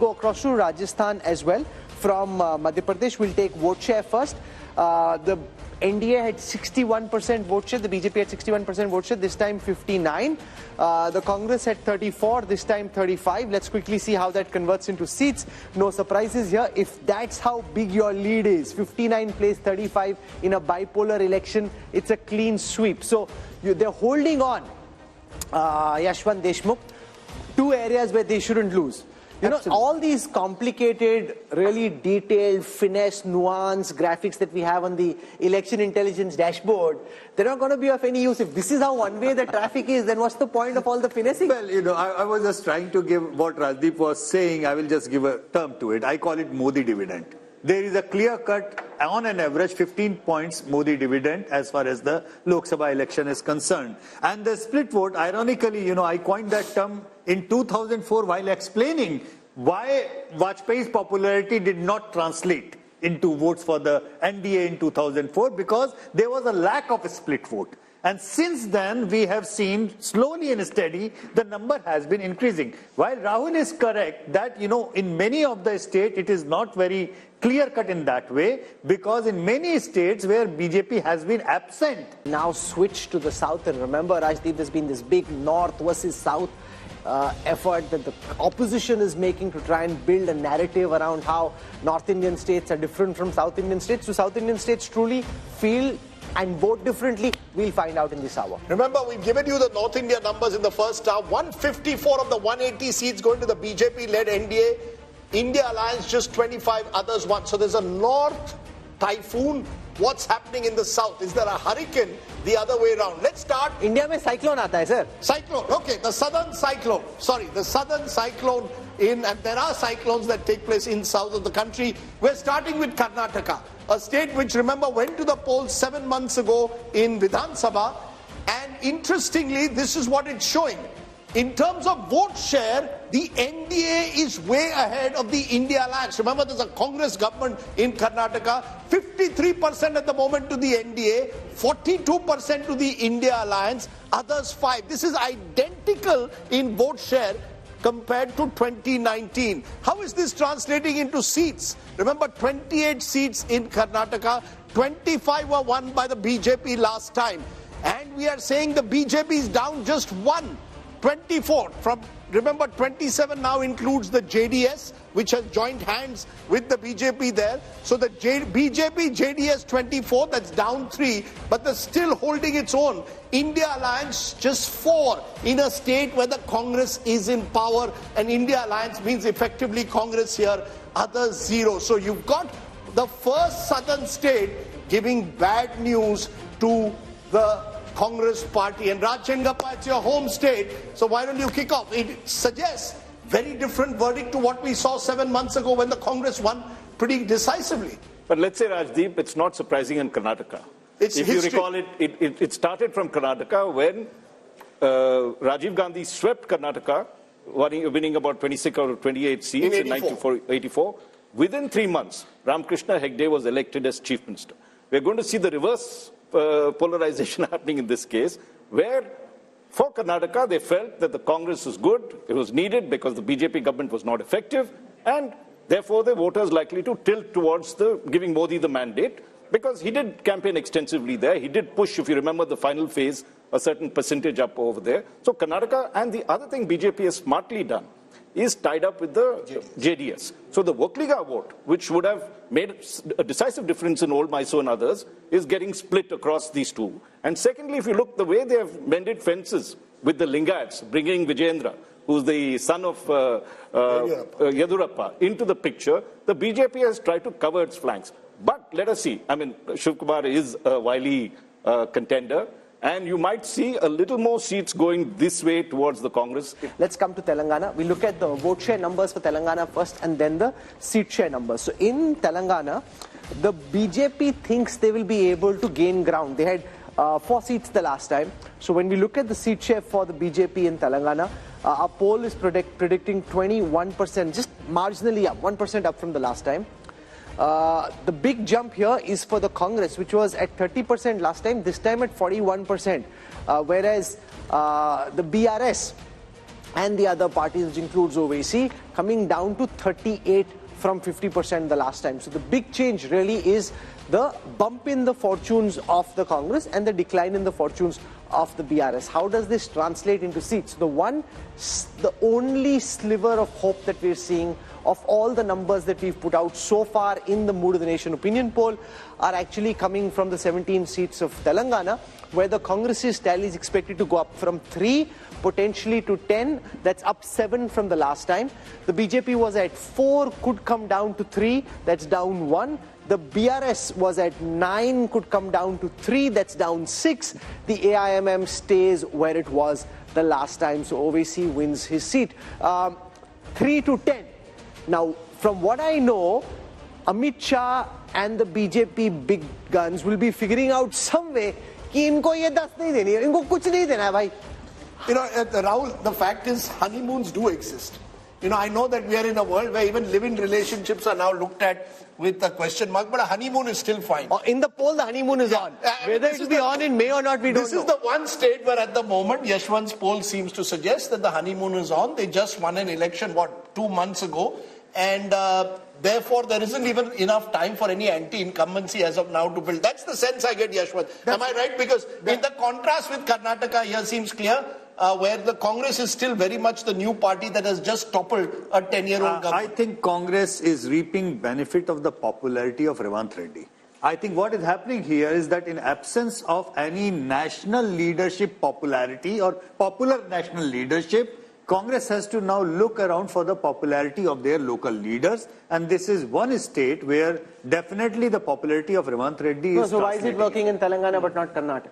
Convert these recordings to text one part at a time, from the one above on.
Go across to Rajasthan as well. From Madhya Pradesh, we'll take vote share first. The NDA had 61% vote share, the BJP had 61% vote share, this time 59. The Congress had 34, this time 35. Let's quickly see how that converts into seats. No surprises here. If that's how big your lead is, 59 plays 35 in a bipolar election, it's a clean sweep. So they're holding on, Yashwant Deshmukh, two areas where they shouldn't lose. You know, all these complicated, really detailed, finesse, nuance graphics that we have on the election intelligence dashboard, they're not going to be of any use. If this is how one-way the traffic is, then what's the point of all the finessing? Well, you know, I was just trying to give what Rajdeep was saying. I will just give a term to it. I call it Modi Dividend. There is a clear-cut, on an average, 15 points Modi dividend as far as the Lok Sabha election is concerned. And the split vote, ironically, you know, I coined that term in 2004 while explaining why Vajpayee's popularity did not translate into votes for the NDA in 2004, because there was a lack of a split vote. And since then, we have seen slowly and steady, the number has been increasing. While Rahul is correct that, you know, in many of the states, it is not very clear-cut in that way, because in many states where BJP has been absent. Now switch to the south, and remember, Rajdeep, there's been this big north versus south effort that the opposition is making to try and build a narrative around how North Indian states are different from South Indian states. Do South Indian states truly feel and vote differently? We'll find out in this hour. Remember, we've given you the North India numbers in the first hour. 154 of the 180 seats going to the BJP-led NDA. India Alliance just 25, others 1. So there's a north typhoon. What's happening in the south? Is there a hurricane the other way around? Let's start. India mein cyclone aata hai, sir. Cyclone. Okay, the southern cyclone. Sorry, the southern cyclone and there are cyclones that take place in south of the country. We're starting with Karnataka, a state which, remember, went to the polls 7 months ago in Vidhan Sabha. And interestingly, this is what it's showing. In terms of vote share, the NDA is way ahead of the India Alliance. Remember, there's a Congress government in Karnataka. 53% at the moment to the NDA, 42% to the India Alliance, others 5. This is identical in vote share compared to 2019. How is this translating into seats? Remember, 28 seats in Karnataka, 25 were won by the BJP last time. And we are saying the BJP is down just 1. 24 from, remember, 27 now includes the JDS, which has joined hands with the BJP there. So the BJP, JDS 24, that's down 3, but they're still holding its own. India Alliance just 4 in a state where the Congress is in power, and India Alliance means effectively Congress here, others 0. So you've got the first southern state giving bad news to the Congress party. And Rajchandgappa, it's your home state, so why don't you kick off? It suggests very different verdict to what we saw 7 months ago when the Congress won pretty decisively. But let's say, Rajdeep, it's not surprising in Karnataka. It's if history. You recall it started from Karnataka when Rajiv Gandhi swept Karnataka, winning about 26 out of 28 seats in 1984. Within 3 months, Ramakrishna Hegde was elected as Chief Minister. We're going to see the reverse polarization happening in this case, where for Karnataka they felt that the Congress was good, it was needed because the BJP government was not effective, and therefore the voters likely to tilt towards giving Modi the mandate, because he did campaign extensively there. He did push, if you remember the final phase, a certain percentage up over there. So Karnataka, and the other thing BJP has smartly done is tied up with the JDS. So the Vokliga vote, which would have made a decisive difference in Old Mysore and others, is getting split across these two. And secondly, if you look the way they have mended fences with the Lingayats, bringing Vijayendra, who's the son of Yedurappa, into the picture, the BJP has tried to cover its flanks. But let us see. I mean, Shiv Kumar is a wily contender. And you might see a little more seats going this way towards the Congress. Let's come to Telangana. We look at the vote share numbers for Telangana first and then the seat share numbers. So in Telangana, the BJP thinks they will be able to gain ground. They had 4 seats the last time. So when we look at the seat share for the BJP in Telangana, our poll is predicting 21%, just marginally up, 1% up from the last time. The big jump here is for the Congress, which was at 30% last time, this time at 41%. Whereas the BRS and the other parties, which includes OVC, coming down to 38 from 50% the last time. So the big change really is the bump in the fortunes of the Congress and the decline in the fortunes of the BRS. How does this translate into seats? The only sliver of hope that we're seeing of all the numbers that we've put out so far in the Mood of the Nation opinion poll are actually coming from the 17 seats of Telangana, where the Congress's tally is expected to go up from 3 potentially to 10. That's up 7 from the last time. The BJP was at 4, could come down to 3. That's down 1. The BRS was at 9, could come down to 3. That's down 6. The AIMM stays where it was the last time. So OVC wins his seat. 3 to 10. Now, from what I know, Amit Shah and the BJP big guns will be figuring out some way कि इनको ये 10 नहीं देनी है, इनको कुछ नहीं देना है भाई. You know, Rahul, the fact is honeymoons do exist. You know, I know that we are in a world where even live-in relationships are now looked at with a question mark, but a honeymoon is still fine. In the poll, the honeymoon is on. Whether it will be on in May or not, we don't know. This is the one state where at the moment Yashwant's poll seems to suggest that the honeymoon is on. They just won an election, 2 months ago? And therefore, there isn't even enough time for any anti-incumbency as of now to build. That's the sense I get, Yashwant. Am I right? Because in the contrast with Karnataka, here seems clear, where the Congress is still very much the new party that has just toppled a 10-year-old government. I think Congress is reaping benefit of the popularity of Revanth Reddy. I think what is happening here is that in absence of any national leadership popularity or popular national leadership, Congress has to now look around for the popularity of their local leaders, and this is one state where definitely the popularity of Revanth Reddy is. So why is it working in Telangana but not Karnataka?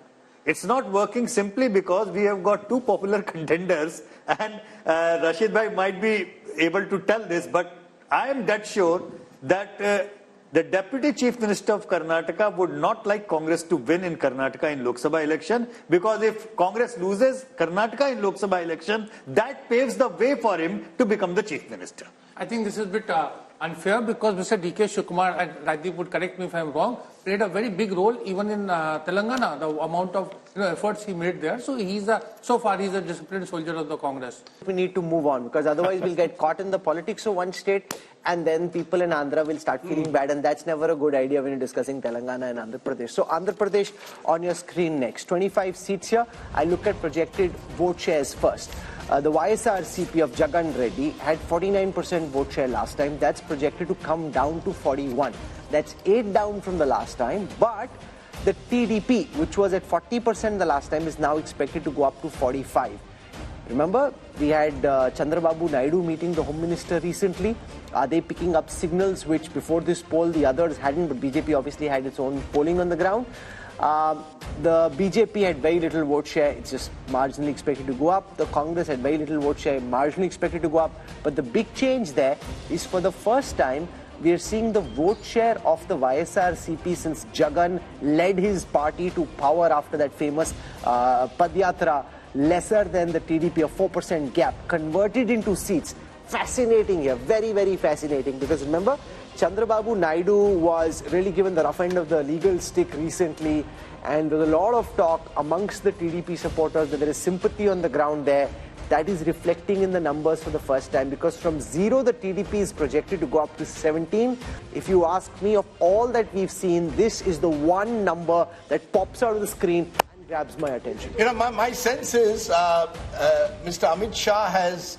It's not working simply because we have got 2 popular contenders, and Rashid Bhai might be able to tell this, but I am dead sure that the Deputy Chief Minister of Karnataka would not like Congress to win in Karnataka in Lok Sabha election, because if Congress loses Karnataka in Lok Sabha election, that paves the way for him to become the Chief Minister. I think this is a bit unfair, because Mr. D.K. Shivkumar, and Rajdeep would correct me if I am wrong, played a very big role even in Telangana, the amount of efforts he made there. So so far he's a disciplined soldier of the Congress. We need to move on, because otherwise we'll get caught in the politics of one state, and then people in Andhra will start feeling bad, and that's never a good idea when you're discussing Telangana and Andhra Pradesh. So Andhra Pradesh on your screen next. 25 seats here. I look at projected vote shares first. The YSRCP of Jagan Reddy had 49% vote share last time. That's projected to come down to 41. That's 8 down from the last time. But the TDP, which was at 40% the last time, is now expected to go up to 45. Remember, we had Chandrababu Naidu meeting the Home Minister recently. Are they picking up signals which before this poll the others hadn't, but BJP obviously had its own polling on the ground? The BJP had very little vote share, it's just marginally expected to go up. The Congress had very little vote share, marginally expected to go up. But the big change there is, for the first time, we are seeing the vote share of the YSRCP since Jagan led his party to power after that famous Padyatra, lesser than the TDP, a 4% gap, converted into seats. Fascinating here, very, very fascinating, because remember, Chandrababu Naidu was really given the rough end of the legal stick recently, and there's a lot of talk amongst the TDP supporters that there is sympathy on the ground there. That is reflecting in the numbers for the first time, because from 0 the TDP is projected to go up to 17. If you ask me, of all that we've seen, this is the one number that pops out of the screen and grabs my attention. You know, my sense is Mr. Amit Shah has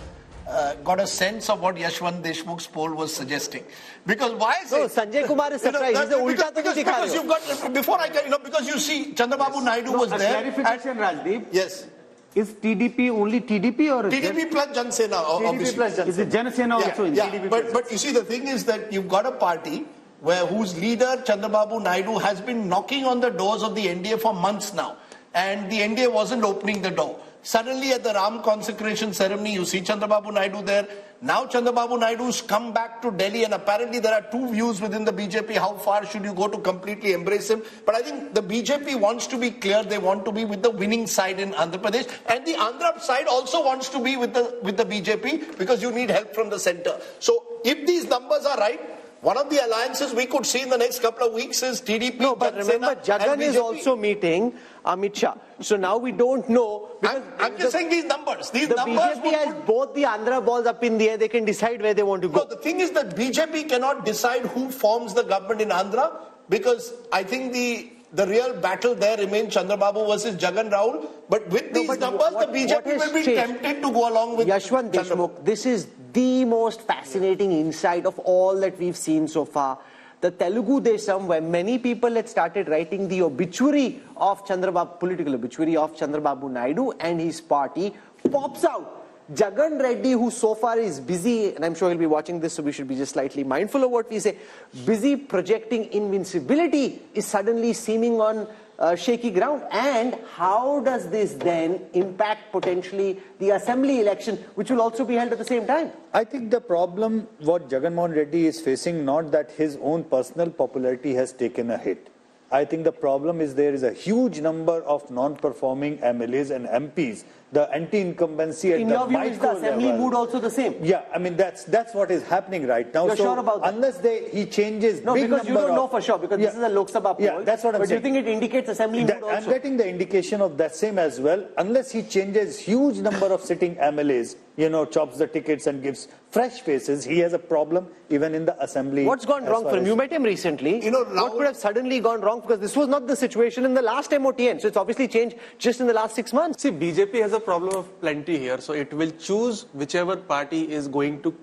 got a sense of what Yashwant Deshmukh's poll was suggesting. Because why is no, it? Sanjay Kumar is surprised. He's because you've got, before I get, because you see, Chandrababu Naidu was there. Clarification, Rajdeep. Yes. Is TDP only TDP or TDP plus Jan Sena, obviously. TDP plus Jan Sena. Is it Jan Sena also in TDP? But you see, the thing is that you've got a party whose leader, Chandrababu Naidu, has been knocking on the doors of the NDA for months now. And the NDA wasn't opening the door. Suddenly at the Ram consecration ceremony, you see Chandrababu Naidu there. Now Chandrababu Naidu's come back to Delhi, and apparently there are 2 views within the BJP. How far should you go to completely embrace him? But I think the BJP wants to be clear. They want to be with the winning side in Andhra Pradesh. And the Andhra side also wants to be with the BJP, because you need help from the center. So if these numbers are right, One of the alliances we could see in the next couple of weeks is TDP. No, but remember, Jagan is also meeting Amit Shah. So now we don't know. I'm just saying these numbers. These the numbers BJP has both the Andhra balls up in the air. They can decide where they want to go. No, the thing is that BJP cannot decide who forms the government in Andhra, because I think the real battle there remains Chandrababu versus Jagan Rahul. But with these numbers, the BJP will be tempted to go along with Yashwant Deshmukh. This is the most fascinating insight of all that we've seen so far. The Telugu Desam, where many people had started writing the obituary of Chandrababu, political obituary of Chandrababu Naidu and his party, pops out. Jagan Reddy, who so far is busy, and I'm sure he'll be watching this, so we should be just slightly mindful of what we say, busy projecting invincibility, is suddenly seeming on shaky ground. And how does this then impact potentially the assembly election, which will also be held at the same time? I think the problem what Jagan Mohan Reddy is facing, not that his own personal popularity has taken a hit. I think the problem is there is a huge number of non-performing MLAs and MPs. The anti-incumbency at the micro level. In your view, is the assembly mood also the same? Yeah, I mean that's what is happening right now. You're sure about that? Unless he changes, no, because you don't know for sure, because this is a Lok Sabha poll. Yeah, that's what I'm saying. But do you think it indicates assembly mood also? I'm getting the indication of that same as well. Unless he changes huge number of sitting MLAs, chops the tickets and gives fresh faces, he has a problem even in the assembly. What's gone wrong for him? You met him recently. What could have suddenly gone wrong? Because this was not the situation in the last MOTN. So it's obviously changed just in the last 6 months. See, BJP has a problem of plenty here. So it will choose whichever party is going to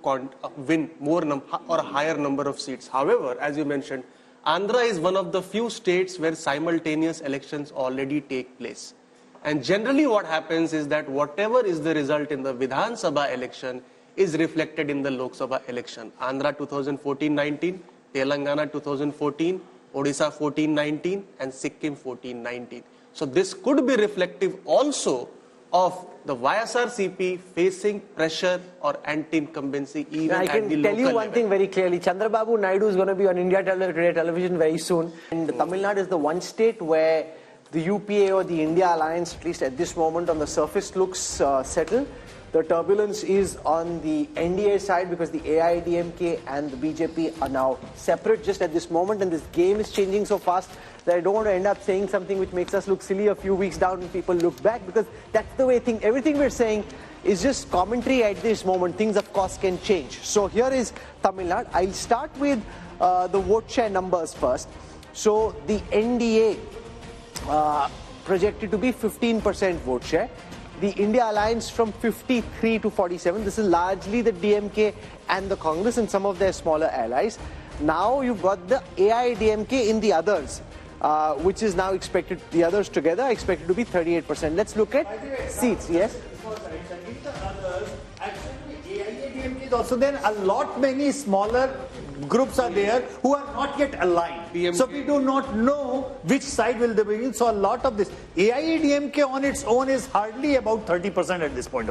win more or higher number of seats. However, as you mentioned, Andhra is one of the few states where simultaneous elections already take place. And generally what happens is that whatever is the result in the Vidhan Sabha election is reflected in the Lok Sabha election. Andhra 2014-19, Telangana 2014, Odisha 14-19 and Sikkim 14-19. So this could be reflective also of the YSRCP facing pressure or anti-incumbency even at the local level. I can tell you one thing very clearly. Chandrababu Naidu is going to be on India Today television very soon. And Tamil Nadu is the one state where the UPA or the India alliance, at least at this moment on the surface, looks settled. The turbulence is on the NDA side because the AIDMK and the BJP are now separate just at this moment, and this game is changing so fast that I don't want to end up saying something which makes us look silly a few weeks down and people look back, because that's the way everything we're saying is just commentary at this moment. Things, of course, can change. So here is Tamil Nadu. I'll start with the vote share numbers first. So the NDA projected to be 15% vote share. The India Alliance from 53 to 47. This is largely the DMK and the Congress and some of their smaller allies. Now you've got the AIDMK in the others, which is now expected, the others together are expected to be 38%. Let's look at seats. Yes? In the others, actually AIDMK is also there. A lot many smaller groups are there who are not yet aligned. So we do not know which side will they be in. So a lot of this AIADMK on its own is hardly about 30% at this point of time.